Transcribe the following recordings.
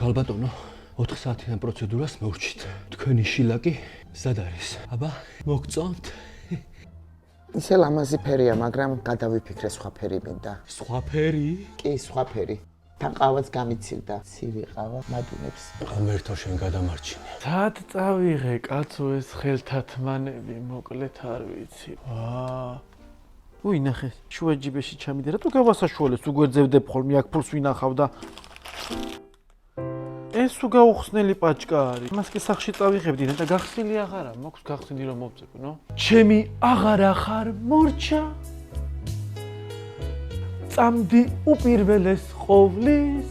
ქალბატონო, 4 საათიან პროცედურას მოვჭით. თქვენი შილაკი სად არის? აბა, მოგწონთ? ისე ლამაზი ფერია, მაგრამ გადავიფიქრე სხვა ფერი მინდა. სხვა ფერი? კი, სხვა ფერი. თან ყავაც გამიცილდა. ცივი ყავა მადუნებს. ღამერთო შენ გადამარჩინე. სად წავიღე კაცო ეს ხელთათმანები, მოკლედ არ ვიცი. უი ნახე, შუა ჯიბეში ჩამიდე, რატო გავასაშუალეს, უგვერძევდებ ხოლმე აქ ფულს ვინახავ და ეს თუ გაუხსნელი პაჭკა არის. მას კი სახში წავიღებდი და გახსნილი აღარა, მოქვს გახსნილი რომ მოვწეპნო. ჩემი აღარა ხარ მორჩა. წამდი უპირველეს ყოვლის.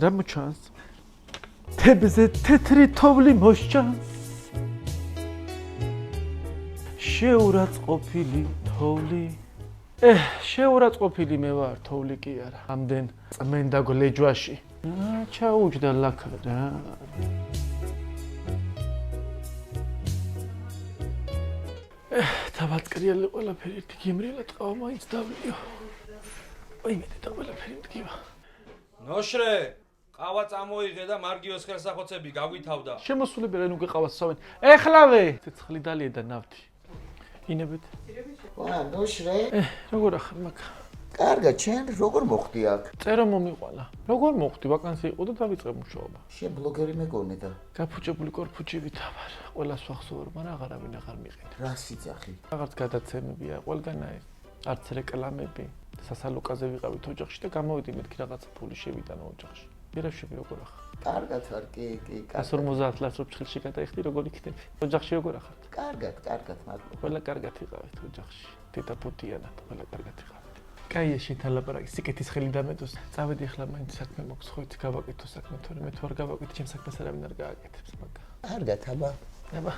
რა მოჩანს? თებზე თეთრი თოვლი მოსჩანს. შეურაცხყოფილი თოვლი. შეურაცხყოფილი მე ვარ, თოვლი კი არა. ამდენ წმენდა გლეჯვაში. ჩაუჯდა ლაქა რა. დავაწყრიალე ყველაფერი ერთი გემრიელა ტყავა მაინც დავლიო. აი მე და ყველაფერი მდგივა. ნოშრე, ყავა წამოიღე და მარგიოს ხელსახოცები გაგვითავდა. შემოსულები რენ უკვე ყავას სავენ. ეხლავე! ცეცხლი დალია და ნავთი. ინებეთ. ვა, ნოშრე. როგორ ახარ მაგა? კარგა, ჩვენ როგორ მოხდი აქ? წერო მომიყვალა. როგორ მოხდი? ვაკანსია იყო და დავიწყე მუშაობა. შენ ბლოგერი მეგონე და გაფუჭებული კორფუჭი ვითავარ. ყველას ვახსოვარ, მაგრამ აღარავინ აღარ მიყენებს. რა სიძახი? რაღაც გადაცემებია, ყველგანაა. არც რეკლამები. სასალოკაზე ვიყავით ოჯახში და გამოვიდი მეთქი რაღაც ფული შევიტანო ოჯახში. ვერაფერი როგორ ახარ? კარგად ვარ, კი, 150 ლარს რობჩხილში გადაიხდი, როგორ იქნები? ოჯახში როგორ ახართ? კარგად, მადლობა. ყველა კარგად იყავით ოჯახში. დედა პუტიანად, ყველა კარგად იყავით. კაია შეთალაპარაკი, სიკეთის ხელი დამედოს. წავედი ახლა მაინც საქმე მოქვს, ხო იცი გავაკეთო საქმე, თორემ მე თუ არ გავაკეთე, ჩემს საქმეს არავინ არ გააკეთებს, მაგა. კარგად, აბა. აბა.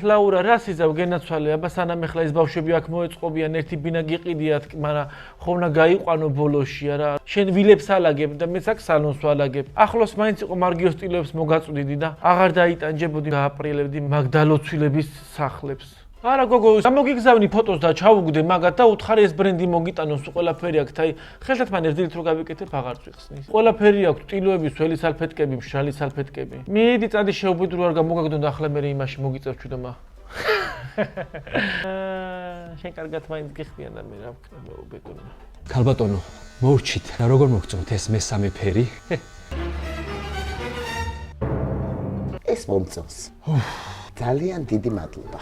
ლაურა, რა სიზავ გენაცვალე, აბა სანამ ახლა ეს ბავშვები აქ მოეწყობიან, ერთი ბინა გიყიდიათ, მაგრამ ხომ უნდა გაიყვანო ბოლოში არა. შენ ვილებს ალაგებ და მეც აქ სალონს ვალაგებ. ახლოს მაინც იყო მარგიოს სტილოებს მოგაწვდიდი და აღარ დაიტანჯებოდი, გააპრიელებდი მაგდალოცვილების სახლებს. არა გოგო, გამოგიგზავნი ფოტოს და ჩავუგდე მაგათ და უთხარი ეს ბრენდი მოგიტანოს ყველაფერი აქვს, აი ხელთათმანი ერთით რო გავიკეთებ აღარ წვიხსნის. ყველაფერი აქვს, ტილოები, სველი სალფეტკები, მშრალი სალფეტკები. მიდი წადი შეუბედრო არ გამოგაგდო და ახლა მე იმაში მოგიწევ ჩუდომა. შენ კარგად მაინც გიხდიან და მე რა ვქნა მეუბედრო. ქალბატონო, მოვჭით და როგორ მოგწონთ ეს მესამე ფერი? ეს მომწონს. ძალიან დიდი მადლობა.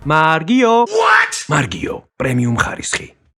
მარგიო. What? მარგიო, პრემიუმ ხარისხი.